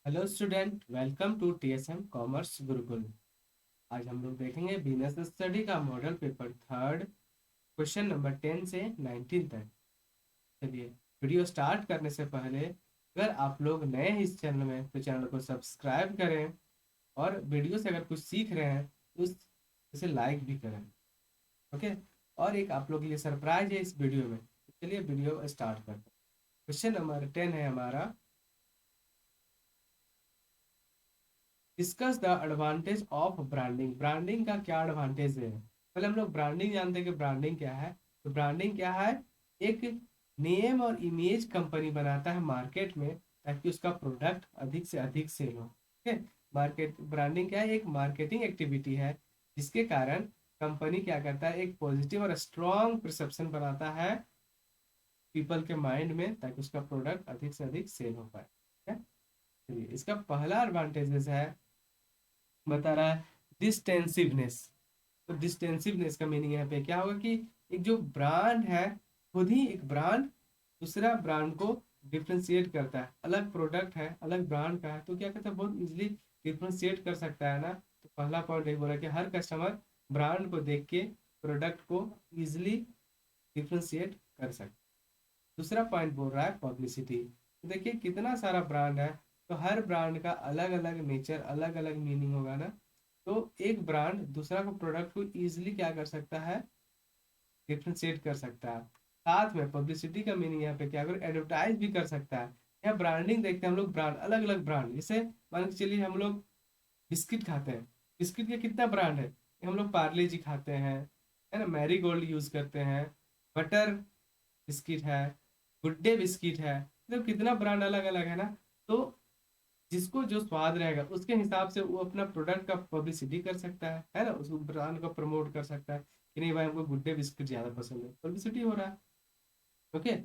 Hello student, welcome to TSM commerce Gurukul. आज हम लोग देखेंगे बिजनेस स्टडी का model paper third, question number 10 से 19 तक। चलिए, वीडियो स्टार्ट करने से पहले अगर आप लोग नए हैं इस चैनल में तो चैनल को सब्सक्राइब करें और वीडियो से अगर कुछ सीख रहे हैं तो उसे लाइक भी करें। ओके। और एक आप लोग के लिए सरप्राइज है इस वीडियो में। चलिए वीडियो स्टार्ट करते हैं। क्वेश्चन नंबर 10 है हमारा, discuss the advantage of branding. Branding का क्या एडवांटेज है? पहले हम लोग ब्रांडिंग जानते हैं कि ब्रांडिंग क्या है। तो ब्रांडिंग क्या है? एक नेम और इमेज कंपनी बनाता है मार्केट में ताकि उसका प्रोडक्ट अधिक से अधिक सेल हो। ठीक है। मार्केट ब्रांडिंग क्या है? एक मार्केटिंग एक्टिविटी है जिसके कारण कंपनी क्या करता है, एक पॉजिटिव और स्ट्रॉन्ग परसेप्शन बनाता है पीपल के माइंड में ताकि उसका प्रोडक्ट अधिक से अधिक सेल हो पाए। ठीक है। चलिए, इसका पहला एडवांटेजेस है, बता रहा है डिस्टेंसिवनेस। तो डिस्टेंसिवनेस का मीनिंग यहाँ पे क्या होगा कि एक जो ब्रांड है, खुद ही एक ब्रांड दूसरा ब्रांड को डिफ्रेंशिएट करता है। अलग प्रोडक्ट है, अलग ब्रांड का है, तो क्या करता है, बहुत इजीली डिफ्रेंशिएट कर सकता है ना। तो पहला पॉइंट यही बोला कि हर कस्टमर ब्रांड को देख के प्रोडक्ट को इजिली डिफ्रेंशिएट कर सकता है। दूसरा पॉइंट बोल रहा है पब्लिसिटी। तो देखिए कितना सारा ब्रांड है, तो हर ब्रांड का अलग अलग नेचर, अलग अलग मीनिंग होगा ना। तो एक ब्रांड दूसरा को प्रोडक्ट को इजीली क्या कर सकता है, डिफ्रेंशिएट कर सकता है। साथ में पब्लिसिटी का मीनिंग यहाँ पे क्या कर, एडवर्टाइज भी कर सकता है। यहाँ ब्रांडिंग देखते हैं हम लोग, ब्रांड अलग अलग ब्रांड, जैसे मान के चलिए हम लोग बिस्किट खाते हैं। बिस्किट के कितना ब्रांड है? हम लोग पार्ले जी खाते हैं, है ना, मैरी गोल्ड यूज करते हैं, बटर बिस्किट है, गुड डे बिस्किट है। तो कितना ब्रांड अलग अलग है ना। तो जिसको जो स्वाद रहेगा उसके हिसाब से वो अपना प्रोडक्ट का पब्लिसिटी कर सकता है ना, उस ब्रांड को प्रमोट कर सकता है कि नहीं भाई, हमको गुड डे बिस्किट ज्यादा पसंद है, पब्लिसिटी हो रहा है। ओके।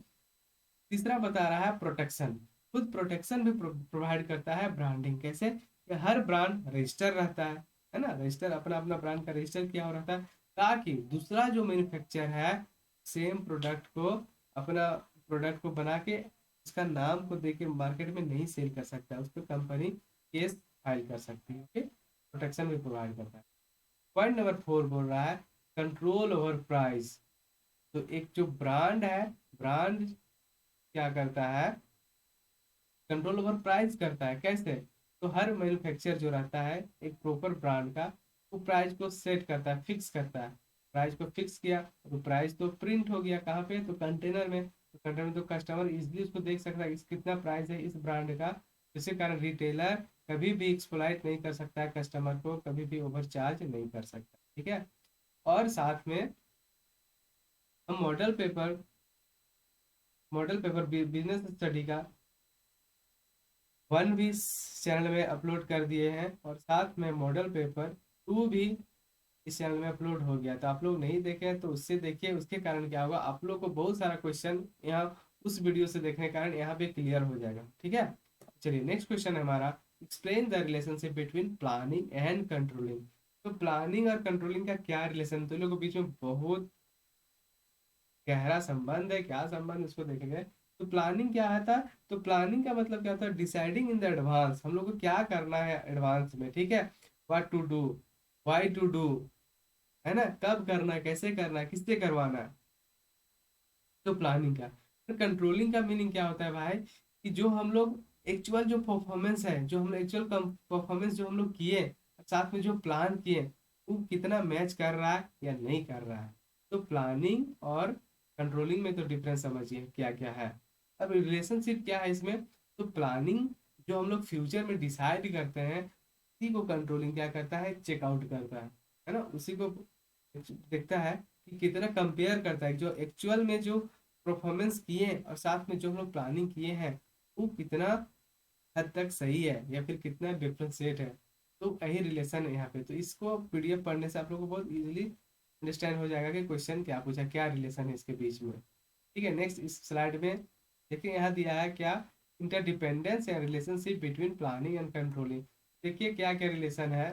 तीसरा बता रहा है प्रोटेक्शन। खुद प्रोटेक्शन भी प्रोवाइड करता है ब्रांडिंग। कैसे कि हर ब्रांड रजिस्टर रहता है ना, रजिस्टर अपना अपना ब्रांड का रजिस्टर किया हो रहता है ताकि दूसरा जो मैन्युफैक्चर है सेम प्रोडक्ट को, अपना प्रोडक्ट को बना के उसका नाम को देके मार्केट में नहीं सेल कर सकता है, उस पर कंपनी केस फाइल कर सकती है। ओके। प्रोटेक्शन भी प्रोवाइड करता है। पॉइंट नंबर 4 बोल रहा है कंट्रोल ओवर प्राइस। तो एक जो ब्रांड है, ब्रांड क्या करता है, कंट्रोल ओवर प्राइस करता है। कैसे? तो हर मैन्युफैक्चरर जो रहता है एक प्रॉपर ब्रांड का, वो प्राइस को सेट करता है, फिक्स करता है। प्राइस को फिक्स किया तो प्राइस तो प्रिंट हो गया कहाँ पे, तो कंटेनर में। तो कंटेनर में तो कस्टमर इजिली उसको देख सकता है इस कितना प्राइस है इस ब्रांड का। जिसके कारण रिटेलर कभी भी एक्सप्लॉइट नहीं कर सकता है, कस्टमर को कभी भी ओवर चार्ज नहीं कर सकता। ठीक है। और साथ में हम मॉडल पेपर बिजनेस स्टडी का वन भी इस चैनल में अपलोड कर दिए हैं और साथ में मॉडल पेपर टू भी इस चैनल में अपलोड हो गया। तो आप लोग नहीं देखे हैं तो उससे देखिए, उसके कारण क्या होगा, आप लोग को बहुत सारा क्वेश्चन यहाँ उस वीडियो से देखने के कारण यहाँ पे क्लियर हो जाएगा। ठीक है। चलिए नेक्स्ट क्वेश्चन है हमारा, explain the relationship between planning and controlling. तो प्लानिंग और कंट्रोलिंग का क्या रिलेशन, तो इन लोगों के बीच में बहुत गहरा संबंध है। क्या संबंध, इसको देखेंगे। तो प्लानिंग क्या आता है, तो प्लानिंग का मतलब क्या होता है, डिसाइडिंग इन द एडवांस, हम लोग को क्या करना है एडवांस में। ठीक है। What to do, why to do, है ना, कब करना है, कैसे करना है, किससे करवाना है। तो प्लानिंग का। तो कंट्रोलिंग का मीनिंग क्या होता है भाई, कि जो हम लोग एक्चुअल जो परफॉर्मेंस है, जो हम एक्चुअल परफॉर्मेंस जो हम लोग किए, साथ में जो प्लान किए, वो कितना मैच कर रहा है या नहीं कर रहा है। तो प्लानिंग और कंट्रोलिंग में तो डिफरेंस समझिए क्या क्या है। अब रिलेशनशिप क्या है इसमें, तो प्लानिंग जो हम लोग फ्यूचर में डिसाइड करते हैं, उसी को कंट्रोलिंग क्या करता है, चेकआउट करता है ना, उसी को देखता है कि कितना कंपेयर करता है जो एक्चुअल में जो परफॉर्मेंस किए और साथ में जो हम लोग प्लानिंग किए हैं वो कितना हद तक सही है या फिर कितना डिफरेंशिएट है। तो यही रिलेशन है यहाँ पे। तो इसको पीडीएफ पढ़ने से आप लोग को बहुत इजीली अंडरस्टैंड हो जाएगा कि क्वेश्चन क्या पूछा, क्या रिलेशन है इसके बीच में। ठीक है। नेक्स्ट इस स्लाइड में देखिए, यहाँ दिया है क्या, इंटरडिपेंडेंस या relationship between planning and controlling. देखिए क्या क्या रिलेशन है।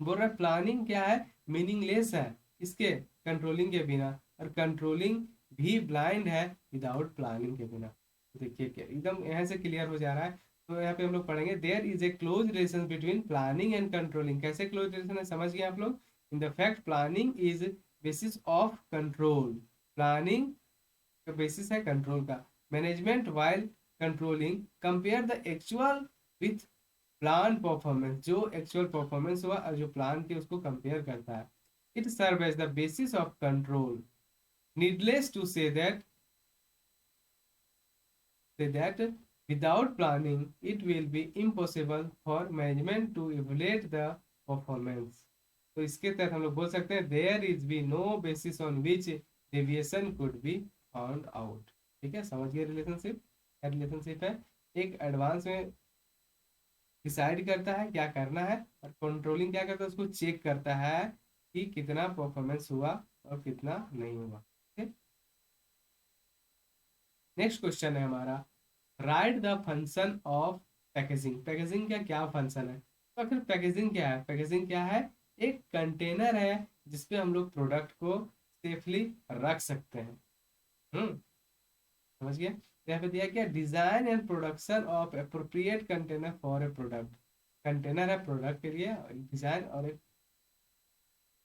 बोल रहा है प्लानिंग क्या है, मीनिंगलेस है इसके, कंट्रोलिंग के बिना, और कंट्रोलिंग भी ब्लाइंड है विदाउट प्लानिंग के बिना। तो देखिए क्या एकदम यहाँ से क्लियर हो जा रहा है, तो यहाँ पे हम लोग पढ़ेंगे there is a close relation between planning and controlling. कैसे क्लोज रिलेशन है समझ गए आप लोग। In the fact planning is basis of control, planning का बेसिस है कंट्रोल का। Management while controlling compare the actual with plan performance, जो एक्चुअल परफॉर्मेंस हुआ और जो प्लान के उसको कंपेयर करता है। It serve as the basis of control. Needless to say that without planning, it will be impossible for management to evaluate the performance. तो इसके तहत हम लोग बोल सकते हैं there is be no basis on which deviation could be found out। ठीक है, समझ गए रिलेशनशिप। क्या रिलेशनशिप है, एक एडवांस में डिसाइड करता है क्या करना है, और कंट्रोलिंग क्या करता है, उसको चेक करता है कि कितना परफॉर्मेंस हुआ और कितना नहीं हुआ। ठीक है, नेक्स्ट क्वेश्चन है हमारा, right the function of packaging. Packaging का क्या फंक्शन है, तो आखिर पैकेजिंग क्या है। पैकेजिंग क्या है, एक कंटेनर है जिसपे हम लोग प्रोडक्ट को सेफली रख सकते हैं। समझ गए। तो यहाँ पे दिया क्या, design and production of appropriate container for a product. Container है प्रोडक्ट के लिए, डिजाइन और एक,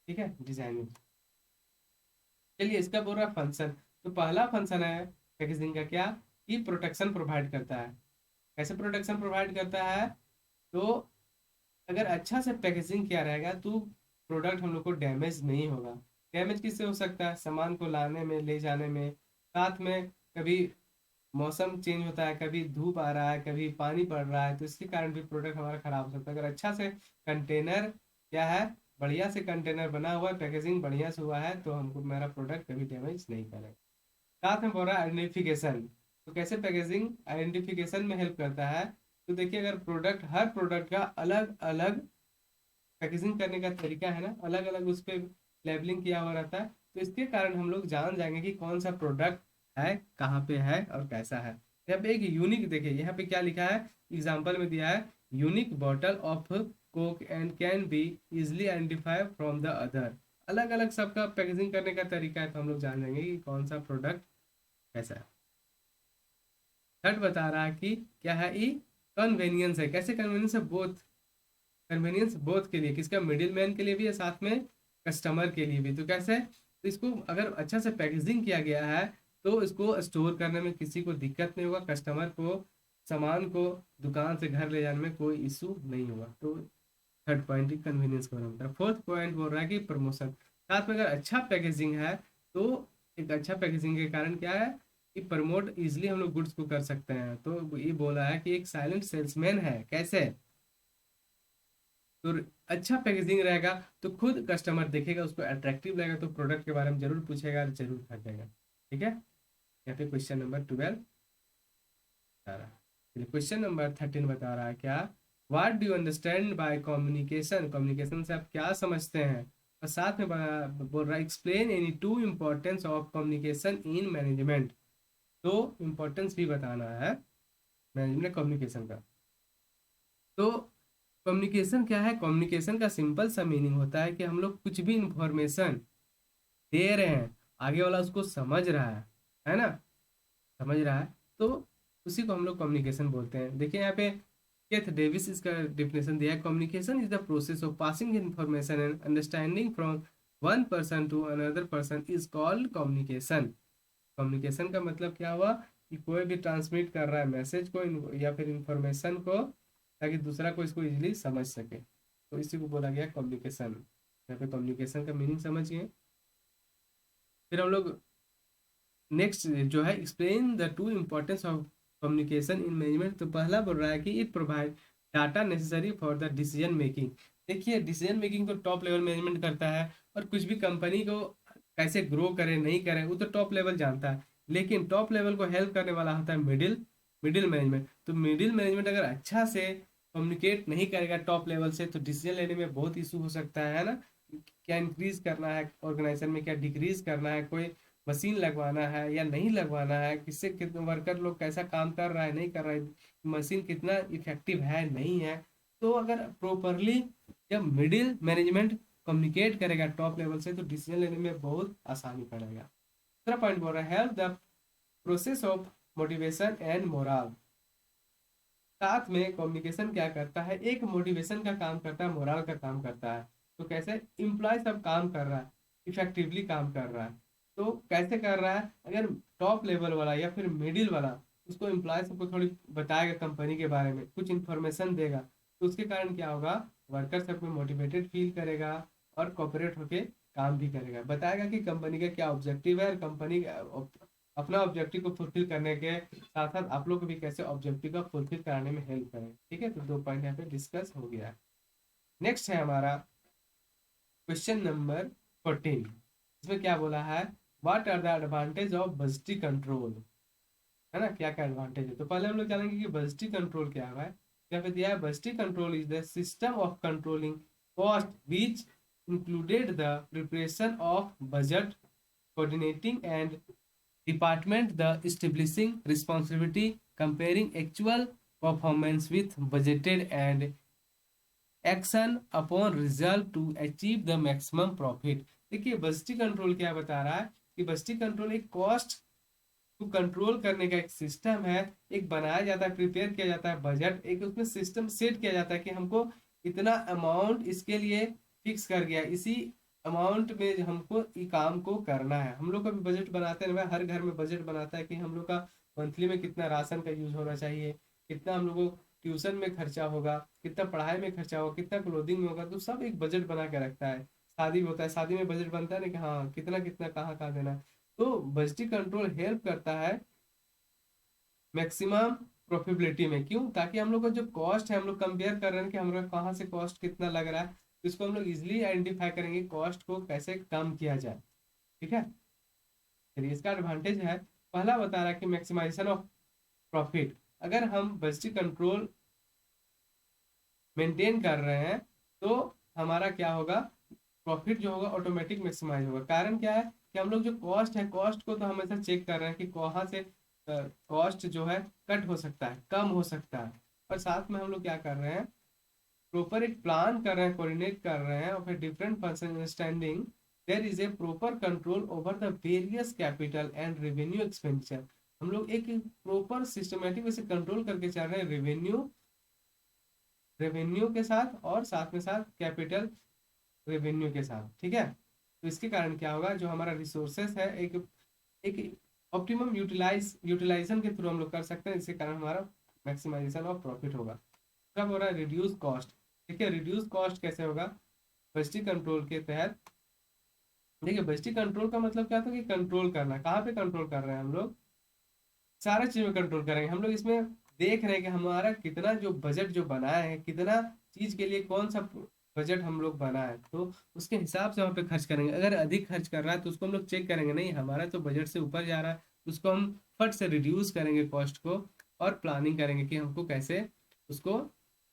ठीक है, डिजाइनिंग। चलिए इसका पूरा फंक्शन, तो पहला फंक्शन है पैकेजिंग का क्या, कि प्रोटेक्शन प्रोवाइड करता है। कैसे प्रोटेक्शन प्रोवाइड करता है, तो अगर अच्छा से पैकेजिंग किया रहेगा तो प्रोडक्ट हम लोग को डैमेज नहीं होगा। डैमेज किससे हो सकता है, सामान को लाने में, ले जाने में, साथ में कभी मौसम चेंज होता है, कभी धूप आ रहा है, कभी पानी पड़ रहा है, तो इसके कारण भी प्रोडक्ट हमारा खराब हो सकता है। अगर अच्छा से कंटेनर क्या है, बढ़िया से कंटेनर बना हुआ है, पैकेजिंग बढ़िया से हुआ है, तो हमको मेरा प्रोडक्ट कभी डैमेज नहीं करेगा। साथ में बोल रहा है आइडेंटिफिकेशन। तो कैसे पैकेजिंग आइडेंटिफिकेशन में हेल्प करता है, तो देखिए अगर प्रोडक्ट, हर प्रोडक्ट का अलग अलग पैकेजिंग करने का तरीका है ना, अलग अलग उस पर लेबलिंग किया हुआ रहता है, तो इसके कारण हम लोग जान जाएंगे कि कौन सा प्रोडक्ट है, कहाँ पे है और कैसा है। यहाँ पे एक यूनिक, देखिए यहाँ पे क्या लिखा है, एग्जाम्पल में दिया है, unique bottle of Coke and can be easily identify from the other. अलग अलग सबका पैकेजिंग करने का तरीका है, तो हम लोग जान जाएंगे कि कौन सा प्रोडक्ट कैसा है। थर्ड बता रहा है कि क्या है, ई कन्वेनियंस है। कैसे कन्वेनियंस है, बोथ, कन्वेनियंस बोथ के लिए, किसका, मिडिल मैन के लिए भी है, साथ में कस्टमर के लिए भी। तो कैसे, तो इसको अगर अच्छा से पैकेजिंग किया गया है तो इसको स्टोर करने में किसी को दिक्कत नहीं होगा, कस्टमर को सामान को दुकान से घर ले जाने में कोई इशू नहीं होगा। तो थर्ड पॉइंट कन्वीनियंस का होता है। फोर्थ पॉइंट बोल रहा है कि प्रमोशन। साथ में अगर अच्छा पैकेजिंग है तो एक अच्छा पैकेजिंग के कारण क्या है कि प्रमोट इजिली हम लोग गुड्स को कर सकते हैं। तो ये बोला है कि एक साइलेंट सेल्समैन है। कैसे, तो अच्छा पैकेजिंग रहेगा तो खुद कस्टमर देखेगा, उसको अट्रैक्टिव लगेगा, तो प्रोडक्ट के बारे में जरूर पूछेगा, जरूर खरीदेगा। ठीक है, यहाँ पे क्वेश्चन नंबर 12 बता रहा है। क्वेश्चन नंबर 13 बता रहा है क्या, what do you understand by communication. Communication से आप क्या समझते हैं। और साथ में बोल रहा है explain any two importance of communication in management. तो इम्पोर्टेंस भी बताना है मैनेजमेंट कम्युनिकेशन का। तो कम्युनिकेशन क्या है, कम्युनिकेशन का सिंपल सा मीनिंग होता है कि हम लोग कुछ भी इंफॉर्मेशन दे रहे हैं, आगे वाला उसको समझ रहा है ना, समझ रहा है, तो उसी को हम लोग कम्युनिकेशन बोलते हैं। देखिए यहाँ पे केथ डेविस इसका डिफिनेशन दिया है, communication is the process of passing information and understanding from one person to another person is called communication. Communication का मतलब क्या हुआ कि कोई भी ट्रांसमिट कर रहा है मैसेज को या फिर इंफॉर्मेशन को, ताकि दूसरा को इसको इजीली समझ सके, तो इसी को बोला गया कम्युनिकेशन। यहाँ पे कम्युनिकेशन का मीनिंग समझिए। फिर हम लोग नेक्स्ट जो है, explain the two importance of communication in management. तो पहला बोल रहा है कि it provide data necessary for the decision making. देखिए डिसीजन मेकिंग तो टॉप लेवल मैनेजमेंट करता है, और कुछ भी कंपनी को कैसे ग्रो करे नहीं करे वो तो टॉप लेवल जानता है, लेकिन टॉप लेवल को हेल्प करने वाला होता है मिडिल मिडिल मैनेजमेंट। तो मिडिल मैनेजमेंट अगर अच्छा से कम्युनिकेट नहीं करेगा टॉप लेवल से, तो डिसीजन लेने में बहुत इशू हो सकता है ना। क्या इंक्रीज करना है ऑर्गेनाइजेशन में, क्या डिक्रीज करना है, कोई मशीन लगवाना है या नहीं लगवाना है, किससे कितने वर्कर लोग कैसा काम कर रहा है नहीं कर रहा है, मशीन कितना इफेक्टिव है नहीं है। तो अगर प्रॉपरली जब मिडिल मैनेजमेंट कम्युनिकेट करेगा टॉप लेवल से, तो डिसीजन लेने में बहुत आसानी पड़ेगा। दूसरा पॉइंट बोल रहा है help the process of motivation and moral. साथ में कम्युनिकेशन क्या करता है, एक मोटिवेशन का काम करता है, मोरल का काम करता है। तो कैसे इम्प्लॉय सब काम कर रहा है, इफेक्टिवली काम कर रहा है। तो कैसे कर रहा है, अगर टॉप लेवल वाला या फिर मिडिल वाला उसको एम्प्लॉय सबको थोड़ी बताएगा कंपनी के बारे में, कुछ इन्फॉर्मेशन देगा, तो उसके कारण क्या होगा, वर्कर सब में मोटिवेटेड फील करेगा और कोऑपरेट होके काम भी करेगा, बताएगा कि कंपनी का क्या ऑब्जेक्टिव है और कंपनी अपना ऑब्जेक्टिव को फुलफिल करने के साथ साथ आप लोग को भी कैसे ऑब्जेक्टिव का फुलफिल कराने में हेल्प करें। ठीक है, तो 2 पॉइंट यहाँ पे डिस्कस हो गया। नेक्स्ट है हमारा क्वेश्चन नंबर 14। इसमें क्या बोला है, what are the advantage of बजटी कंट्रोल, है ना, क्या क्या एडवांटेज है। तो पहले हम लोग जानेंगे कि बजटी कंट्रोल क्या है। यहाँ पे दिया है, बजटी control is the system of controlling cost which included the preparation of budget, coordinating and department, the establishing responsibility, comparing actual performance with budgeted and action upon result to achieve the maximum profit। देखिए बजटी control क्या बता रहा है कि बजटी control एक cost को control करने का एक सिस्टम है, एक बनाया जाता है, प्रिपेयर किया जाता है बजट, एक उसमें सिस्टम सेट किया जाता है कि हमको इतना अमाउंट इसके लिए फिक्स कर गया, इसी अमाउंट में हमको ये काम को करना है। हम लोग का भी बजट बनाते हैं, हर घर में बजट बनाता है कि हम लोग का मंथली में कितना राशन का यूज होना चाहिए, कितना हम लोग को ट्यूशन में खर्चा होगा, कितना पढ़ाई में खर्चा होगा, कितना क्लोथिंग में होगा, तो सब एक बजट बना के रखता है। शादी में होता है, शादी में बजट बनता है ना कि हाँ कितना कितना कहाँ कहाँ देना है। तो बजटी कंट्रोल हेल्प करता है मैक्सिमम प्रॉफिटेबिलिटी में, क्यों, ताकि हम लोग का जो कॉस्ट है, हम लोग कंपेयर कर रहे हैं कि हम लोग कहाँ से कॉस्ट कितना लग रहा है, तो इसको हम लोग इजिली आइडेंटिफाई करेंगे कॉस्ट को कैसे कम किया जाए। ठीक है, चलिए इसका एडवांटेज है, पहला बता रहा है कि मैक्सिमाइजेशन ऑफ प्रॉफिट। अगर हम बजटी कंट्रोल मेंटेन कर रहे हैं तो हमारा क्या होगा, प्रॉफिट जो होगा ऑटोमेटिक मैक्सिमाइज होगा। कारण क्या है कि हम लोग जो कॉस्ट है, कॉस्ट को तो हमेशा चेक कर रहे हैं कि कहाँ से कॉस्ट जो है कट हो सकता है, कम हो सकता है। और साथ में हम लोग क्या कर रहे हैं, प्रॉपर एक प्लान कर रहे हैं, कोऑर्डिनेट कर रहे हैं, और फिर different person understanding their is A proper control over the various capital and revenue expenditure. हम लोग एक प्रॉपर सिस्टमेटिक वे से कंट्रोल करके चल रहे हैं रेवेन्यू रेवेन्यू के साथ और साथ में साथ कैपिटल रेवेन्यू के साथ। ठीक है, तो इसके कारण क्या होगा, जो हमारा रिसोर्सेस है एक एक ऑप्टिमम यूटिलाइजेशन के थ्रू हम लोग कर सकते हैं, इसके कारण हमारा मैक्सिमाइजेशन ऑफ प्रॉफिट होगा। तब हो रहा है रिड्यूस कॉस्ट। ठीक है, रिड्यूस कॉस्ट कैसे होगा, बजटी कंट्रोल के तहत। देखिए बजटी कंट्रोल का मतलब क्या था कि कंट्रोल करना, कहाँ पे कंट्रोल कर रहे हैं हम लोग, सारा चीज में कंट्रोल करेंगे हम लोग। इसमें देख रहे हैं कि हमारा कितना जो बजट जो बनाए हैं, कितना चीज के लिए कौन सा बजट हम लोग बनाए, तो उसके हिसाब से वहाँ पे खर्च करेंगे। अगर अधिक खर्च कर रहा है तो उसको हम लोग चेक करेंगे, नहीं हमारा तो बजट से ऊपर जा रहा है, तो उसको हम फट से रिड्यूस करेंगे कॉस्ट को, और प्लानिंग करेंगे कि हमको कैसे उसको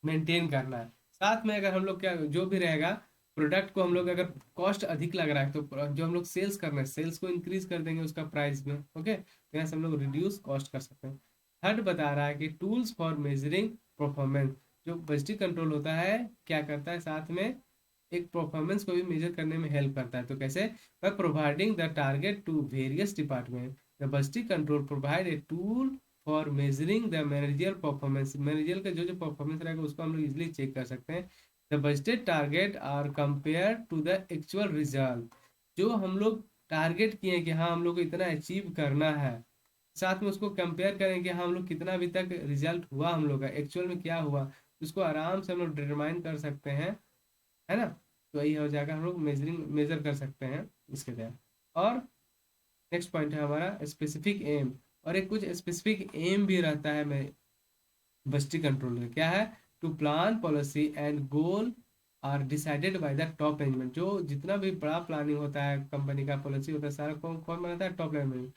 मेंटेन करना है। साथ में अगर हम लोग क्या जो भी रहेगा, प्रोडक्ट को हम लोग अगर कॉस्ट अधिक लग रहा है तो जो हम लोग सेल्स कर रहे हैं, सेल्स को इंक्रीज कर देंगे उसका प्राइस में। ओके, तो यहाँ से हम लोग रिड्यूस कॉस्ट कर सकते हैं। थर्ड बता रहा है कि टूल्स फॉर मेजरिंग परफॉर्मेंस, जो बजटी कंट्रोल होता है क्या करता है, साथ में एक परफॉर्मेंस को भी मेजर करने में हेल्प करता है। तो कैसे, by providing the target to various department, the बजटी control provide a tool for measuring the managerial performance. Managerial का जो जो परफॉर्मेंस रहेगा उसको हम लोग इजिली चेक कर सकते हैं। The budgeted target are compare to the actual result, जो हम लोग टारगेट किए कि हाँ हम लोग को इतना अचीव करना है, साथ में उसको कंपेयर करें कि हाँ हम लोग कितना अभी तक रिजल्ट हुआ, हम लोग का एक्चुअल में क्या हुआ, उसको आराम से हम लोग डिटरमाइन कर सकते हैं, है ना। तो यही हो जाएगा, हम लोग मेजर कर सकते हैं इसके तहत। और नेक्स्ट पॉइंट है हमारा स्पेसिफिक एम, और एक कुछ स्पेसिफिक एम भी रहता है मैं बजटी कंट्रोल में, क्या है, to plan policy and goal are decided by the top management. जो जितना भी बड़ा प्लानिंग होता है, कंपनी का पॉलिसी होता है, सारा कौन कौन बनाता है, top management.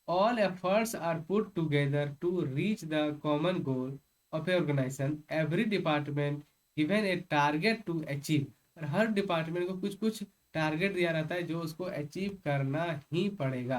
All efforts are put together to reach the common goal of a organization. Every department given a target to achieve. और हर डिपार्टमेंट को कुछ कुछ टारगेट दिया रहता है जो उसको अचीव करना ही पड़ेगा।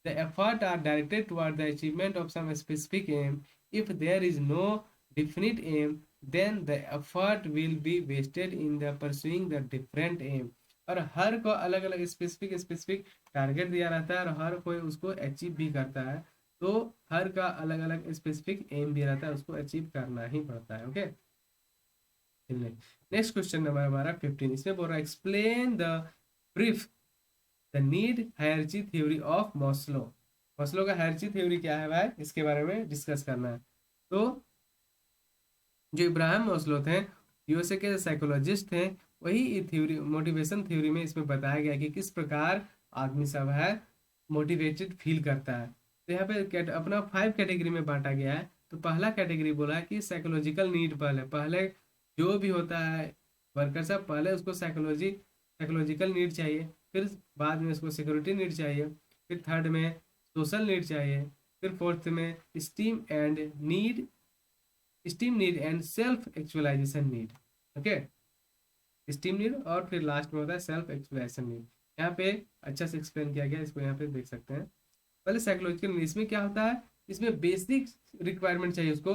The effort are directed toward the achievement of some specific aim. If there is no definite aim, then the effort will be wasted in the pursuing the different aim. और हर को अलग अलग स्पेसिफिक स्पेसिफिक टारगेट दिया रहता है और हर कोई उसको अचीव भी करता है। तो हर का अलग अलग स्पेसिफिक एम भी रहता है, उसको अचीव करना ही पड़ता है। ओके, नेक्स्ट क्वेश्चन नंबर हमारा 15, इसमें बोल रहा है explain the brief the need hierarchy theory of Maslow. Maslow का हायरार्ची थ्योरी क्या है भाई, इसके बारे में डिस्कस करना है। तो जो इब्राहिम मस्लो थे, यूएसए के साइकोलॉजिस्ट थे, वही थ्योरी, मोटिवेशन थ्योरी में इसमें बताया गया कि किस प्रकार आदमी सब है मोटिवेटेड फील करता है। तो यहाँ पे अपना 5 कैटेगरी में बांटा गया है। तो पहला कैटेगरी बोला है कि साइकोलॉजिकल नीड, पहले पहले जो भी होता है वर्कर साहब, पहले उसको साइकोलॉजिकल नीड चाहिए, फिर बाद में उसको सिक्योरिटी नीड चाहिए, फिर थर्ड में सोशल नीड चाहिए, फिर फोर्थ में esteem and need esteem need and self actualization need. Okay, esteem need और फिर लास्ट में होता है सेल्फ एक्चुअलाइजेशन नीड। यहाँ पे अच्छा से एक्सप्लेन किया गया, इसको यहाँ पे देख सकते हैं। पहले साइकोलॉजिकल नीड, इसमें क्या होता है, इसमें बेसिक रिक्वायरमेंट चाहिए उसको,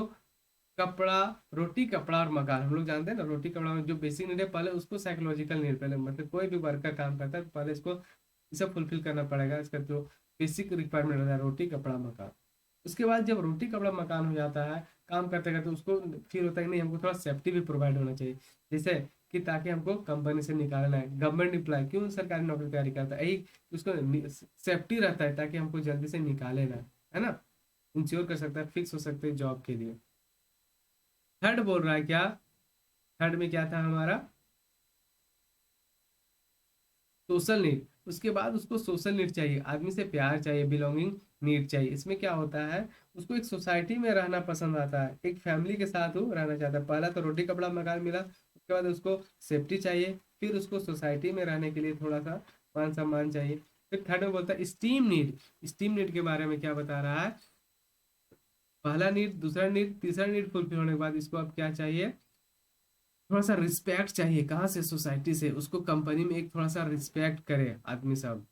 कपड़ा, रोटी कपड़ा और मकान। हम लोग जानते हैं ना, रोटी कपड़ा में जो बेसिक नीड है, पहले उसको साइकोलॉजिकल नीड, पहले मतलब कोई भी वर्कर काम करता है तो पहले इसको ये सब फुलफिल करना पड़ेगा। इसका जो बेसिक रिक्वायरमेंट रहता है रोटी कपड़ा मकान। उसके बाद जब रोटी कपड़ा मकान हो जाता है काम करते करते, उसको फील होता है कि नहीं हमको थोड़ा सेफ्टी भी प्रोवाइड होना चाहिए, जैसे कि ताकि हमको कंपनी से निकालना है। गवर्नमेंट एम्प्लॉय क्यों सरकारी नौकरी तैयारी करता है, यही उसको सेफ्टी रहता है ताकि हमको जल्दी से निकाले ना, है ना, इंश्योर कर सकता है, फिक्स हो सकते हैं जॉब के लिए। थर्ड बोल रहा है क्या, थर्ड में क्या था हमारा, सोशल नीड। उसके बाद उसको सोशल नीड चाहिए, आदमी से प्यार चाहिए, बिलोंगिंग नीड चाहिए। इसमें क्या होता है, उसको एक सोसाइटी में रहना पसंद आता है, एक फैमिली के साथ वो रहना चाहता है। पहला तो रोटी कपड़ा मकान मिला, उसके बाद उसको सेफ्टी चाहिए, फिर उसको सोसाइटी में रहने के लिए थोड़ा सा मान सम्मान चाहिए। फिर थर्ड में बोलता है स्टीम नीड। स्टीम नीड के बारे में क्या बता रहा है, पहला नीड, दूसरा नीड, तीसरा नीड फुलफिल होने के बाद इसको अब क्या चाहिए, थोड़ा सा रिस्पेक्ट चाहिए। कहाँ से, सोसाइटी से, उसको कंपनी में एक थोड़ा सा रिस्पेक्ट करे आदमी सब,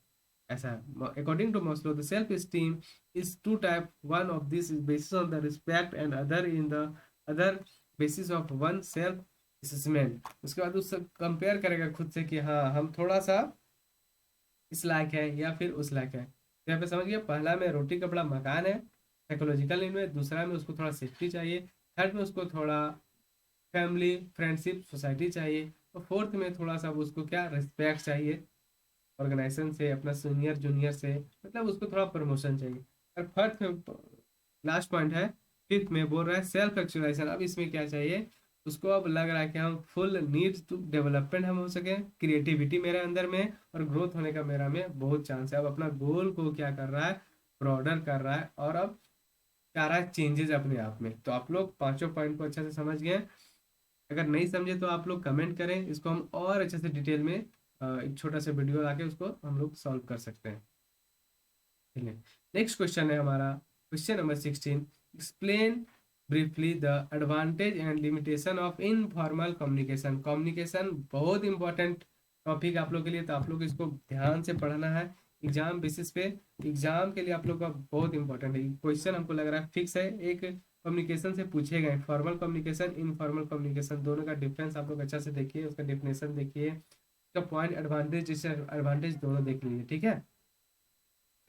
ऐसा। According to Maslow the self esteem is two type, one of this is basis on the respect and other in the other basis of one self assessment. उसके बाद उससे कंपेयर करेगा खुद से कि हाँ हम थोड़ा सा इस लायक है या फिर उस लायक है। तो यहाँ पे समझ गया, पहला में रोटी कपड़ा मकान है साइकोलॉजिकल नीड में, दूसरा में उसको थोड़ा सेफ्टी चाहिए, थर्ड में उसको थोड़ा फैमिली फ्रेंडशिप सोसाइटी चाहिए, और फोर्थ में थोड़ा सा उसको क्या रिस्पेक्ट चाहिए ऑर्गेनाइजेशन से, अपना सीनियर जूनियर से, मतलब उसको थोड़ा प्रमोशन चाहिए। और फोर्थ में लास्ट पॉइंट है, फिफ्थ में बोल रहा है सेल्फ एक्चुअलाइजेशन। अब इसमें क्या चाहिए, उसको अब लग रहा है कि हम फुल नीड टू डेवलपमेंट हम हो सके, क्रिएटिविटी मेरे अंदर में और ग्रोथ होने का मेरा में बहुत चांस है। अब अपना गोल को क्या कर रहा है, ब्रॉडर कर रहा है, और अब चाह रहा है चेंजेस अपने आप में। तो आप लोग पांचों पॉइंट को अच्छे से समझ गए। अगर नहीं समझे तो आप लोग कमेंट करें, इसको हम और अच्छे से डिटेल में एक छोटा सा वीडियो लाके उसको हम लोग सॉल्व कर सकते हैं। चलिए, नेक्स्ट क्वेश्चन है हमारा question number 16, explain briefly the advantage and limitation of informal communication. Communication बहुत इंपॉर्टेंट टॉपिक आप लोग के लिए, तो आप लोग इसको ध्यान से पढ़ना है एग्जाम बेसिस पे। एग्जाम के लिए आप लोग का बहुत इंपॉर्टेंट है क्वेश्चन, हमको लग रहा है फिक्स है, एक कम्युनिकेशन से पूछेगा, फॉर्मल कम्युनिकेशन इनफॉर्मल कम्युनिकेशन दोनों का डिफरेंस आप लोग अच्छा से देखिए, उसका डेफिनेशन देखिए, उसका पॉइंट एडवांटेज डिसएडवांटेज दोनों देख लीजिए, ठीक है।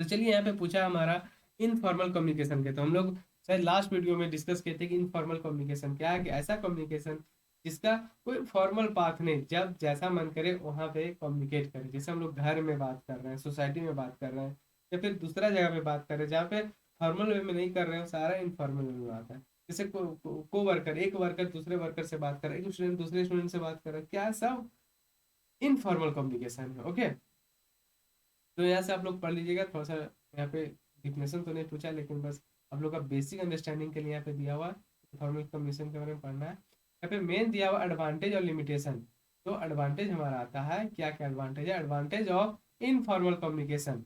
तो चलिए, यहाँ पे पूछा हमारा इनफॉर्मल कम्युनिकेशन के, तो हम लोग शायद लास्ट वीडियो में डिस्कस किए थे कि इनफॉर्मल कम्युनिकेशन क्या है, कि ऐसा कम्युनिकेशन जिसका कोई फॉर्मल पाथ नहीं, जब जैसा मन करे वहां पे कम्युनिकेट करे। जैसे हम लोग घर में बात कर रहे हैं, सोसाइटी में बात कर रहे हैं, या फिर दूसरा जगह पे बात कर रहे हैं जहाँ पे फॉर्मल वे में नहीं कर रहे हो, सारा इनफॉर्मल वे में आता है। जैसे को वर्कर, एक वर्कर दूसरे वर्कर से बात कर रहा है, एक स्टूडेंट दूसरे स्टूडेंट से बात कर रहा है, क्या सब इनफॉर्मल कम्युनिकेशन है। ओके, तो यहाँ से आप लोग पढ़ लीजिएगा थोड़ा सा। यहाँ पे डिफिनेशन तो नहीं पूछा, लेकिन बस आप लोग का बेसिक अंडरस्टैंडिंग के लिए यहाँ पे दिया हुआ फॉर्मल कम्युनिकेशन के बारे में पढ़ना है। यहाँ पे मेन दिया हुआ एडवांटेज और लिमिटेशन। तो एडवांटेज हमारा आता है, क्या क्या एडवांटेज है, एडवांटेज ऑफ इनफॉर्मल कम्युनिकेशन।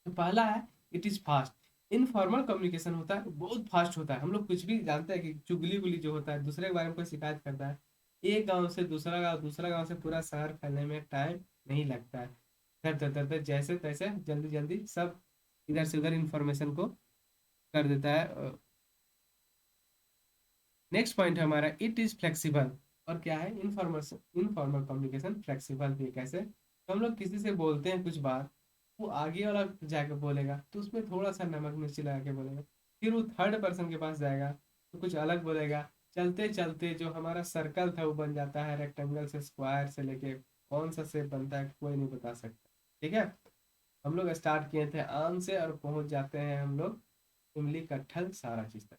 तो पहला है it is fast. Informal communication होता है बहुत फास्ट होता है। हम लोग कुछ भी जानते हैं कि चुगली गुली जो होता है, दूसरे के बारे में कोई शिकायत करता है, एक गांव से दूसरा गांव, दूसरा गांव से पूरा शहर फैलने में टाइम नहीं लगता है। धर धर धर धर, जैसे तैसे जल्दी जल्दी सब इधर से उधर इंफॉर्मेशन को कर देता है। नेक्स्ट पॉइंट है हमारा इट इज फ्लेक्सिबल। और क्या है, इनफॉर्मेशन इनफॉर्मल कम्युनिकेशन फ्लेक्सिबल भी है। कैसे, तो हम लोग किसी से बोलते हैं कुछ बात, वो आगे वाला जाके बोलेगा तो उसमें थोड़ा सा नमक मिर्ची लगा के बोलेगा। फिर वो थर्ड पर्सन के पास जाएगा तो कुछ अलग बोलेगा। चलते चलते जो हमारा सर्कल था वो बन जाता है रेक्टेंगल से स्क्वायर से लेके कौन सा शेप बनता है कोई नहीं बता सकता। ठीक है। हम लोग स्टार्ट किए थे आम से और पहुंच जाते हैं हम लोग इमली कटहल सारा चीज तक।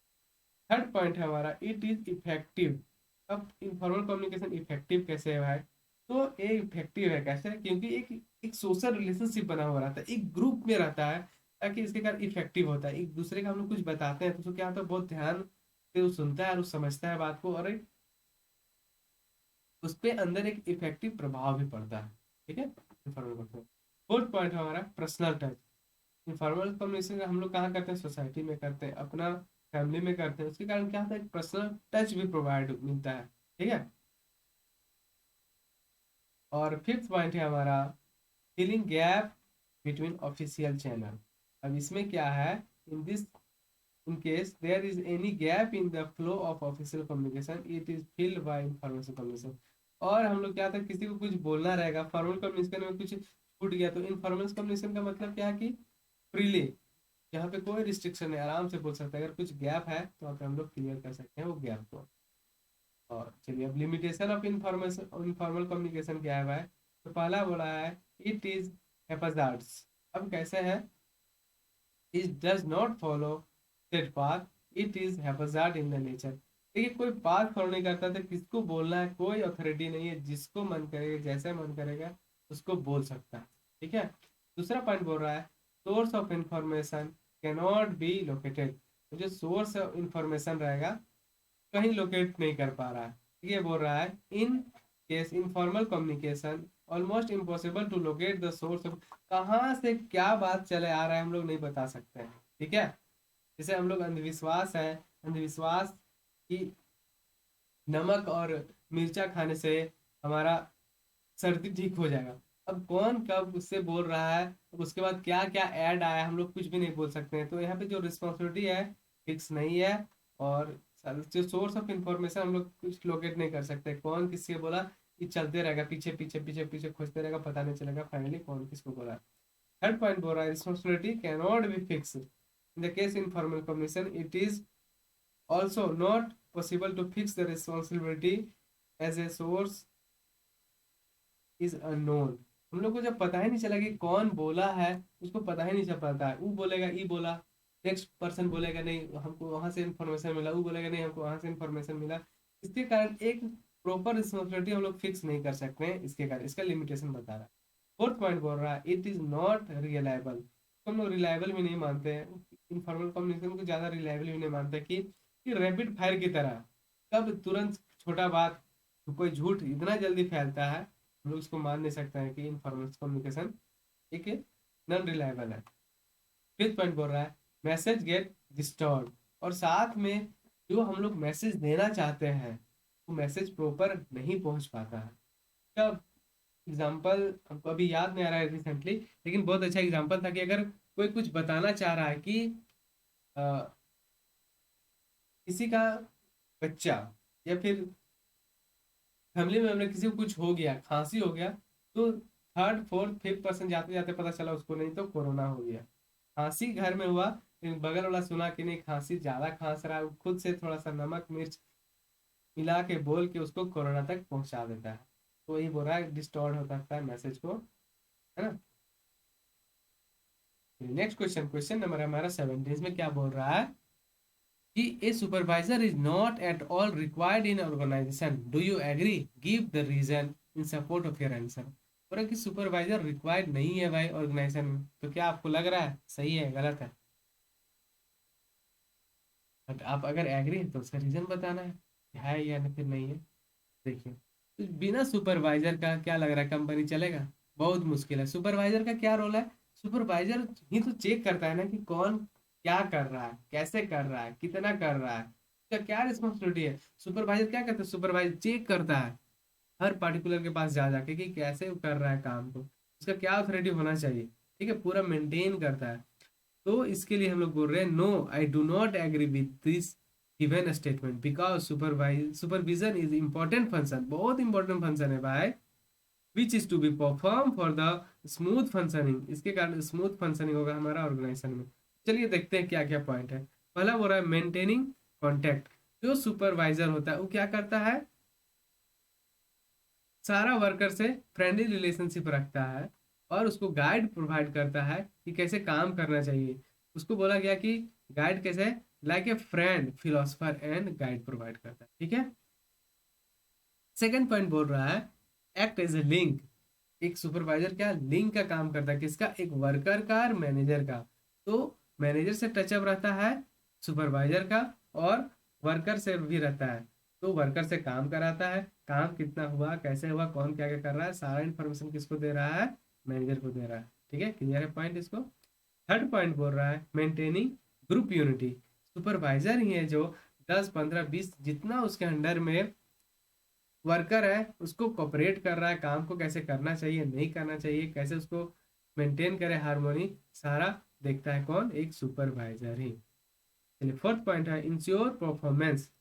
थर्ड पॉइंट है हमारा इट इज इफेक्टिव। अब इनफॉर्मल कम्युनिकेशन इफेक्टिव कैसे है भाई? तो ये इफेक्टिव है कैसे, क्योंकि एक एक सोशल रिलेशनशिप बना हुआ रहता है, एक ग्रुप में रहता है, ताकि इसके कारण इफेक्टिव होता है। एक दूसरे का हम लोग कुछ बताते हैं तो उसको क्या होता है, बहुत ध्यान से वो सुनता है और वो समझता है बात को, और एक उस पे अंदर एक इफेक्टिव प्रभाव भी पड़ता है। ठीक है। Informal communication. फोर्थ पॉइंट है हमारा पर्सनल टच। इनफॉर्मल कम्युनिकेशन हम लोग कहाँ करते हैं, सोसाइटी में करते हैं, अपना फैमिली में करते हैं, उसके कारण क्या होता है, पर्सनल टच भी प्रोवाइड मिलता है। ठीक है। और फिफ्थ पॉइंट है हमारा filling gap between official channel. अब इसमें क्या है, in this in case there is any gap in the flow of official communication it is filled by information communication. और हम लोग क्या था, किसी को कुछ बोलना रहेगा, फॉर्मल कम्युनिकेशन में कुछ छूट गया तो इनफॉर्मल कम्युनिकेशन का मतलब क्या है कि फ्रीली, यहाँ पे कोई रिस्ट्रिक्शन है, आराम से बोल सकते हैं। अगर कुछ गैप है तो वहाँ पे हम लोग क्लियर कर सकते हैं वो गैप को। और चलिए अब limitation of information informal communication क्या है भाई? तो पहला बोला है इट इज हैप्पजार्ड्स। अब कैसे है, it does not follow set path, it is haphazard in the nature. देखिए कोई पाथ फॉलो नहीं करता तो किसको बोलना है, कोई अथॉरिटी नहीं है, जिसको मन करेगा जैसे मन करेगा उसको बोल सकता है। ठीक है। दूसरा पॉइंट बोल रहा है source of information cannot be located. जो सोर्स ऑफ इंफॉर्मेशन रहेगा कहीं लोकेट नहीं कर पा रहा है। ये बोल रहा है in case informal communication almost impossible to locate the source of, कहाँ से क्या बात चले आ रहा है हम लोग नहीं बता सकते हैं। ठीक है। जैसे हम लोग अंधविश्वास है, अंधविश्वास कि नमक और मिर्चा खाने से हमारा सर्दी ठीक हो जाएगा। अब कौन कब उससे बोल रहा है, अब उसके बाद क्या क्या ऐड आया हम लोग कुछ भी नहीं बोल सकते हैं। तो यहाँ पे जो रिस्पॉन्सिबिलिटी है फिक्स नहीं है। और जो सोर्स ऑफ इंफॉर्मेशन हम लोग कुछ लोकेट नहीं कर सकते, कौन किससे बोला ये चलते रहेगा, पीछे पीछे पीछे पीछे खोजते रहेगा, पता नहीं चलेगा फाइनली कौन किसको बोला। थर्ड पॉइंट बोल रहा है responsibility can not be fix in the case informal communication it is also not possible to fix the responsibility as a source is unknown. हम लोग को जब पता ही नहीं चला कि कौन बोला है, उसको पता ही नहीं चल पाता है, वो बोलेगा ई बोला, नेक्स्ट पर्सन बोलेगा नहीं हमको वहां से इन्फॉर्मेशन मिला, वो बोलेगा नहीं हमको वहां से इन्फॉर्मेशन मिला। इसके कारण एक प्रॉपर रिस्पॉन्सिबिलिटी हम लोग फिक्स नहीं कर सकते हैं, इसके कारण इसका लिमिटेशन बता रहा है। फोर्थ पॉइंट बोल रहा है इट इज नॉट रिलायबल। हम लोग रिलायबल भी नहीं मानते हैं, इन्फॉर्मल कम्युनिकेशन को ज्यादा रिलायबल भी नहीं मानते कि रैपिड फायर की तरह कब तुरंत छोटा बात कोई झूठ इतना जल्दी फैलता है, हम लोग इसको मान नहीं सकते हैं कि इनफॉर्मल कम्युनिकेशन एक नॉन रिलायबल है। फिफ्थ पॉइंट बोल रहा है मैसेज गेट डिस्टॉर्ड। और साथ में जो हम लोग मैसेज देना चाहते हैं वो मैसेज प्रॉपर नहीं पहुंच पाता है। इसका एग्जाम्पल हमको अभी याद नहीं आ रहा है रिसेंटली, लेकिन बहुत अच्छा एग्जाम्पल था कि अगर कोई कुछ बताना चाह रहा है कि अ, किसी का बच्चा या फिर फैमिली में हमने किसी को कुछ हो गया, खांसी हो गया, तो थर्ड फोर्थ फिफ्थ पर्सन जाते जाते पता चला उसको नहीं तो कोरोना हो गया। खांसी घर में हुआ, लेकिन बगल वाला सुना कि नहीं खांसी ज्यादा खांस रहा है, वो खुद से थोड़ा सा नमक मिर्च मिला के बोल के उसको कोरोना तक पहुंचा देता है। तो वही बोल रहा है डिस्टॉर्ड हो सकता है मैसेज को, है ना। नेक्स्ट क्वेश्चन, क्वेश्चन नंबर हमारा 17 में क्या बोल रहा है कि a supervisor is not at all required in organization, do you agree, give the reason in support of your answer. बोला कि सुपरवाइजर रिक्वायर्ड नहीं है भाई ऑर्गेनाइजेशन में, तो क्या आपको लग रहा है सही है गलत है? बट आप अगर एग्री है तो उसका रीजन बताना है या फिर नहीं है। देखिए तो बिना सुपरवाइजर का क्या लग रहा है कंपनी चलेगा? बहुत मुश्किल है। सुपरवाइजर का क्या रोल है? सुपरवाइजर ही तो चेक करता है ना कि कौन क्या कर रहा है, कैसे कर रहा है, कितना कर रहा है, उसका क्या रिस्पॉन्सिबिलिटी है। सुपरवाइजर क्या करता है, सुपरवाइजर चेक करता है हर पार्टिकुलर के पास जा जाके कि कैसे वो कर रहा है काम को, उसका क्या अथॉरिटी होना चाहिए। ठीक है, पूरा मेंटेन करता है। तो इसके लिए हम लोग बोल रहे हैं no I do not agree with this given statement because supervision is important function, बहुत इंपॉर्टेंट फंक्शन है भाई। Which is to be perform for the smooth functioning, इसके कारण स्मूथ फंक्शनिंग होगा हमारा ऑर्गेनाइजेशन में। चलिए देखते हैं क्या क्या पॉइंट है। पहला बोल रहा है मेंटेनिंग कॉन्टेक्ट। जो सुपरवाइजर होता है वो क्या करता है, सारा वर्कर से फ्रेंडली रिलेशनशिप रखता है और उसको गाइड प्रोवाइड करता है कि कैसे काम करना चाहिए। उसको बोला गया कि गाइड कैसे, like a friend philosopher and guide provide करता है, ठीक है। सेकंड पॉइंट बोल रहा है एक्ट एज ए लिंक। एक सुपरवाइजर क्या लिंक का काम करता है, किसका, एक वर्कर का और मैनेजर का। तो मैनेजर से टचअप रहता है सुपरवाइजर का, और वर्कर से भी रहता है। तो वर्कर से काम कराता है, काम कितना हुआ, कैसे हुआ, कौन क्या क्या कर रहा है, सारा इन्फॉर्मेशन किसको दे रहा है, मैनेजर को दे रहा है, ठीक है। क्लियर है पॉइंट इसको। थर्ड पॉइंट बोल रहा है मेंटेनिंग ग्रुप यूनिटी। सुपरवाइजर ही है जो 10 15 20 जितना उसके अंडर में वर्कर है उसको कोऑपरेट कर रहा है, काम को कैसे करना चाहिए नहीं करना चाहिए, कैसे उसको मेंटेन करे हार्मोनी, सारा देखता है कौन, एक सुपरवाइजर ही। चलिए फोर्थ पॉइंट है इंश्योर परफॉर्मेंस।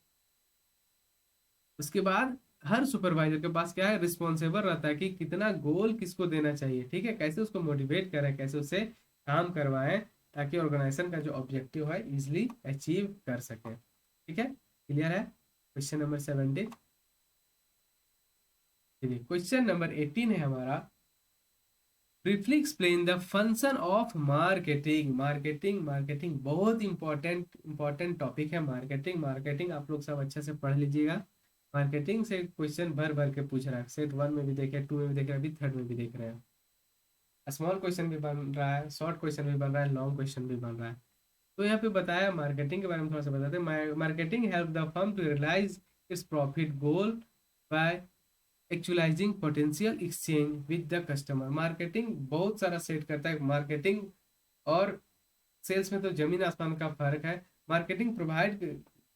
उसके बाद हर सुपरवाइजर के पास क्या है, रिस्पॉन्सिबल रहता है कि कितना गोल किसको देना चाहिए, ठीक है, कैसे उसको मोटिवेट करें, कैसे उससे काम करवाएं ताकि ऑर्गेनाइजेशन का जो ऑब्जेक्टिव है इजिली अचीव कर सके, ठीक है। क्लियर है। Question number 70। चलिए क्वेश्चन नंबर 18 है हमारा, briefly explain the function of marketing. Marketing marketing बहुत इंपॉर्टेंट टॉपिक है। मार्केटिंग मार्केटिंग आप लोग सब अच्छे से पढ़ लीजिएगा। मार्केटिंग से क्वेश्चन भर भर के पूछ रहा है, सेट 1 में भी देखे, 2 में भी देख रहे हैं, अभी 3rd में भी देख रहे हैं। स्मॉल क्वेश्चन भी बन रहा है, शॉर्ट क्वेश्चन भी बन रहा है, लॉन्ग क्वेश्चन भी बन रहा है। तो यहाँ पे बताया मार्केटिंग के बारे में थोड़ा सा बताते हैं। Marketing help the firm to realize its profit goal by actualizing potential exchange with the customer. Marketing बहुत सारा सेट करता है। मार्केटिंग और सेल्स में तो जमीन आसमान का फर्क है। मार्केटिंग प्रोवाइड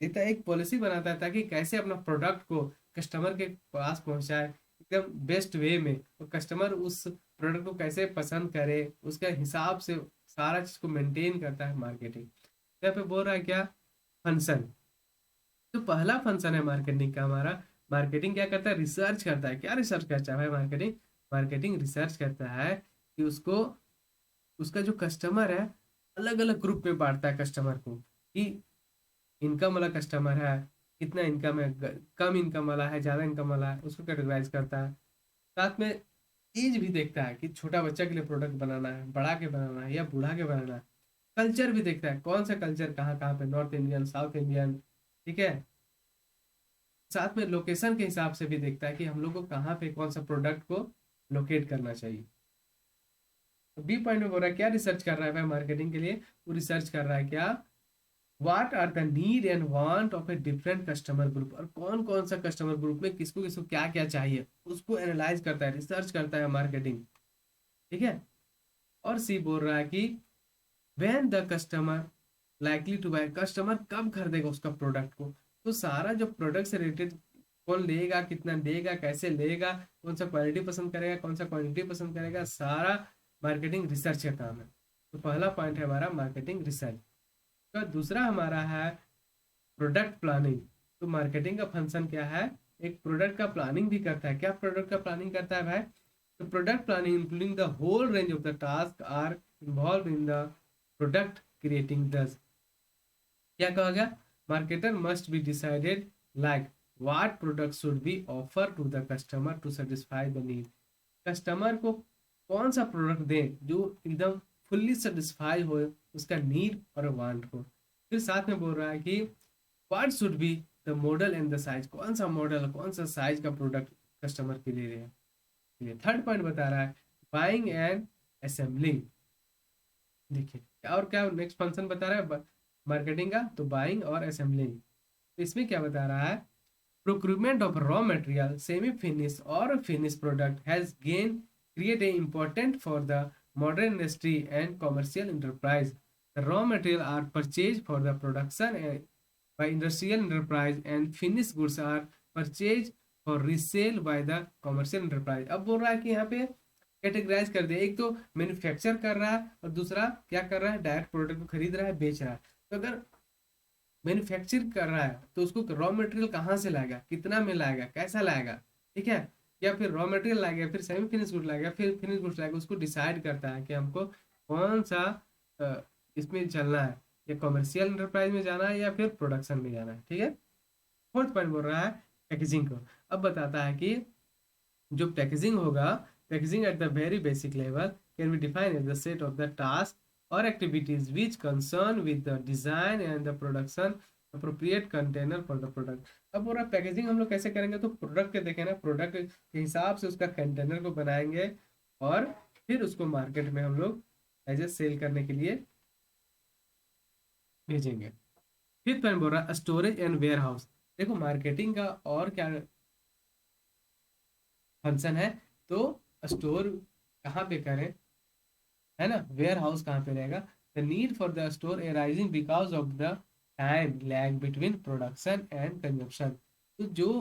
देता है, एक पॉलिसी बनाता है ताकि कैसे अपना प्रोडक्ट को कस्टमर के पास पहुंचाए एकदम बेस्ट वे में, और कस्टमर उस प्रोडक्ट को कैसे पसंद करे उसके हिसाब से सारा चीज को मेंटेन करता है मार्केटिंग। यहाँ पे बोल रहा है क्या, फंक्शन। तो पहला फंक्शन है मार्केटिंग का हमारा, मार्केटिंग क्या करता है, रिसर्च करता है। क्या रिसर्च करता है भाई मार्केटिंग, मार्केटिंग रिसर्च करता है कि उसको, उसका जो कस्टमर है अलग अलग ग्रुप में बांटता है कस्टमर को, कि इनकम वाला कस्टमर है, कितना इनकम है, कम इनकम वाला है, ज़्यादा इनकम वाला है, उसको कैटेगराइज करता है। साथ में एज भी देखता है कि छोटा बच्चा के लिए प्रोडक्ट बनाना है, बड़ा के बनाना है या बूढ़ा के बनाना है। कल्चर भी देखता है, कौन सा कल्चर कहाँ कहाँ पे, नॉर्थ इंडियन, साउथ इंडियन, ठीक है। साथ में लोकेशन के हिसाब से भी देखता है कि हम लोग को कहाँ पे कौन सा प्रोडक्ट को लोकेट करना चाहिए। बी पॉइंट में बोल रहा है क्या रिसर्च कर रहा है भाई मार्केटिंग के लिए, वो रिसर्च कर रहा है क्या, what are the need and want of a different customer group. और कौन कौन सा कस्टमर ग्रुप में किसको किसको क्या क्या चाहिए उसको एनालाइज करता है, रिसर्च करता है मार्केटिंग, ठीक है। और सी बोल रहा है कि when the customer likely to buy, customer कब खरीदेगा उसका प्रोडक्ट को। तो सारा जो प्रोडक्ट से रिलेटेड, कौन लेगा, कितना लेगा, कैसे लेगा, कौन सा क्वालिटी पसंद करेगा, कौन सा क्वांटिटी पसंद करेगा, सारा मार्केटिंग रिसर्च का काम है। तो पहला पॉइंट है हमारा मार्केटिंग रिसर्च। तो दूसरा हमारा है प्रोडक्ट प्लानिंग। तो मार्केटिंग का फंक्शन क्या है, एक प्रोडक्ट का प्लानिंग भी करता है। क्या प्रोडक्ट का प्लानिंग करता है भाई, तो product planning including the whole range of the task are involve in the product creating this. क्या कहा गया, marketer must be decided like what product should be offer to the customer to satisfy the need. Customer को कौन सा product दें जो एकदम fully satisfy हो उसका नीड और वांट को। फिर साथ में बोल रहा है कि what should be the model and the size, कौन सा मॉडल कौन सा साइज का प्रोडक्ट कस्टमर के लिए है। थर्ड पॉइंट बता रहा है बाइंग एंड असेंबलिंग। देखिए और क्या नेक्स्ट फंक्शन बता रहा है मार्केटिंग का, तो बाइंग और असेंबलिंग। तो इसमें क्या बता रहा है, procurement of raw material, semi-finished or finished product has gained create a important for the modern industry and commercial enterprise. The raw material are purchased for the production by industrial enterprise and finished goods are purchased for resale by the commercial enterprise। अब बोल रहा है कि यहाँ पे categorise कर दे, एक तो मैन्युफैक्चर कर रहा है और दूसरा क्या कर रहा है, डायरेक्ट प्रोडक्ट को खरीद रहा है, बेच रहा है। तो अगर मैन्युफैक्चर कर रहा है तो उसको रॉ मटेरियल कहाँ से लाएगा, कितना में लाएगा, कैसा लाएगा, ठीक है। या फिर रॉ मटेरियल लाएगा, या फिर सेमी फिनिश गुड लाएगा, फिर फिनिश गुड्स लाएगा, उसको डिसाइड करता है कि हमको कौन सा इसमें चलना है, या कॉमर्शियल इंटरप्राइज में जाना है या फिर प्रोडक्शन में जाना है। ठीक है। फोर्थ पॉइंट बोल रहा है पैकेजिंग को। अब बताता है कि जो पैकेजिंग होगा, packaging at the very basic level can be defined as the set of the task और activities which concern with the design and the production appropriate container for the product. अब पूरा पैकेजिंग हम लोग कैसे करेंगे, तो product के देखें ना, प्रोडक्ट के हिसाब से उसका कंटेनर को बनाएंगे और फिर उसको मार्केट में हम लोग एज ए सेल करने के लिए भेजेंगे। फिफ्थ पॉइंट बोल रहा है स्टोरेज एंड वेयर हाउस। देखो मार्केटिंग का और क्या फंक्शन है, तो स्टोर कहाँ पे करें, है ना, वेयर हाउस कहाँ पे रहेगा। The need for the store arising because of the time lag between production and consumption. तो जो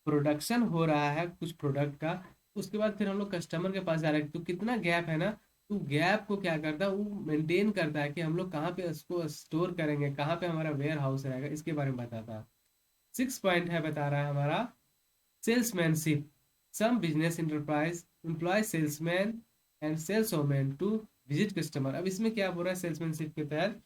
प्रोडक्शन हो रहा है कुछ प्रोडक्ट का, उसके बाद फिर हम लोग कस्टमर के पास जा रहे हैं, तो कितना गैप है ना, तो गैप को क्या करता है, वो मेंटेन करता है कि हम लोग कहाँ पे इसको स्टोर करेंगे, कहाँ पे हमारा वेयर हाउस रहेगा, इसके बारे में बताता है। सिक्स पॉइंट है, बता रहा है हमारा salesmanship. Some business enterprise employ salesman and saleswomen to visit customer। अब इसमें क्या बोल रहा है सेल्समैनशिप के तहत,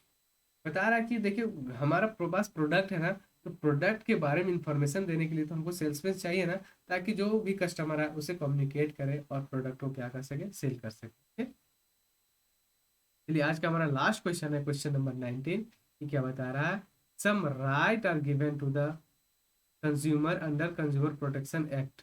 बता रहा है कि देखिए हमारा पास प्रोडक्ट है ना, तो प्रोडक्ट के बारे में इंफॉर्मेशन देने के लिए तो हमको सेल्समैन चाहिए ना, ताकि जो भी कस्टमर है उसे कम्युनिकेट करे और प्रोडक्ट को क्या कर सके, सेल कर सके। ठीक है? चलिए आज का हमारा लास्ट क्वेश्चन है, क्वेश्चन नंबर 19। कि क्या बता रहा है, some right are given to the consumer under consumer protection act.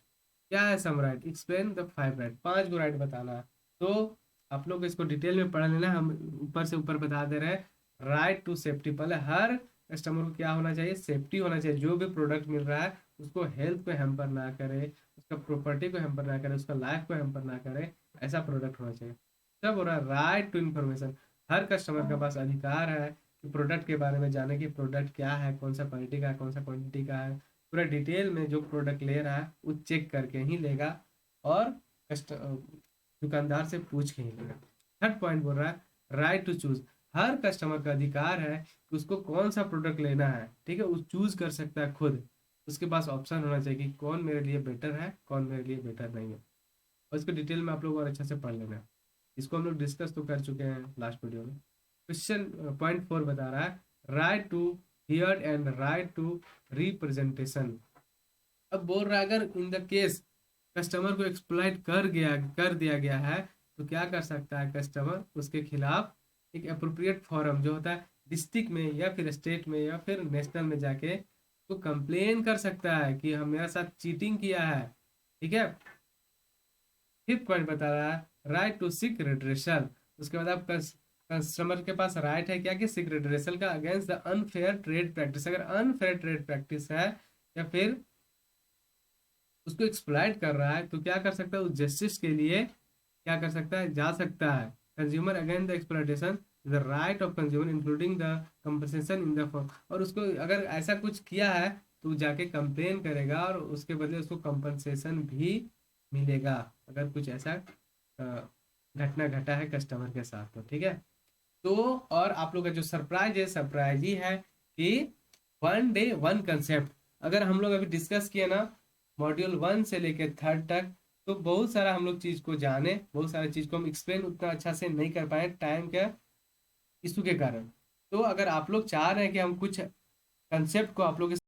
क्या है some right, explain the 5 right, 5 go right बताना है। तो आप लोग इसको डिटेल में पढ़ लेना, हम ऊपर से ऊपर बता दे रहे हैं। राइट टू सेफ्टी, पहले हर कस्टमर को क्या होना चाहिए, सेफ्टी होना चाहिए। जो भी प्रोडक्ट मिल रहा है उसको हेल्थ को हैम्पर ना करे, उसका प्रॉपर्टी को हैम्पर ना करे, उसका लाइफ को हैम्पर ना करे, ऐसा प्रोडक्ट होना चाहिए। तब हो रहा है राइट टू इन्फॉर्मेशन, हर कस्टमर के पास अधिकार है कि प्रोडक्ट के बारे में जाने कि प्रोडक्ट क्या है, कौन सा क्वालिटी का है, कौन सा क्वांटिटी का है, पूरा डिटेल में जो प्रोडक्ट ले रहा है वो चेक करके ही लेगा और कस्ट दुकानदार से पूछ के ही लेगा। थर्ड पॉइंट बोल रहा है राइट टू चूज, हर कस्टमर का अधिकार है कि उसको कौन सा प्रोडक्ट लेना है। ठीक है, वो चूज कर सकता है खुद, उसके पास ऑप्शन होना चाहिए कि कौन मेरे लिए बेटर है, कौन मेरे लिए बेटर नहीं है। और इसको डिटेल में आप लोग और अच्छे से पढ़ लेना है। इसको हम लोग डिस्कस तो कर चुके हैं लास्ट वीडियो में। क्वेश्चन पॉइंट 4 बता रहा है right to hear and right to representation. अब बोल रहा है अगर इन द केस कस्टमर को एक्सप्लॉइट कर दिया गया है, तो क्या कर सकता है कस्टमर, उसके खिलाफ एक अप्रोप्रिएट फॉरम जो होता है डिस्ट्रिक्ट में या फिर स्टेट में या फिर नेशनल में जाके तो कंप्लेन कर सकता है कि हम मेरे साथ चीटिंग किया है। ठीक है। फिफ्थ पॉइंट बता रहा है राइट टू सीक रिड्रेसल। उसके बाद आप कस्टमर के पास राइट है क्या, कि सीक रिड्रेसल का against the unfair trade practice. अगर अनफेयर ट्रेड प्रैक्टिस है या फिर उसको एक्सप्लॉइट कर रहा है, तो क्या कर सकता है, उस जस्टिस के लिए क्या कर सकता है, जा सकता है। Consumer against the exploitation, the right of consumer including the compensation in the form. और उसको अगर ऐसा कुछ किया है तो जाके कंप्लेन करेगा और उसके बदले उसको कंपनसेशन भी मिलेगा, अगर कुछ ऐसा घटना घटा है कस्टमर के साथ तो। ठीक है। तो और आप लोग का जो सरप्राइज है, सरप्राइज ही है कि 1 डे 1 कंसेप्ट। अगर हम लोग अभी डिस्कस किए ना मॉड्यूल 1 से लेके 3rd तक, तो बहुत सारा हम लोग चीज को जाने, बहुत सारी चीज को हम एक्सप्लेन उतना अच्छा से नहीं कर पाए टाइम के इशू के कारण। तो अगर आप लोग चाह रहे हैं कि हम कुछ कंसेप्ट को आप लोग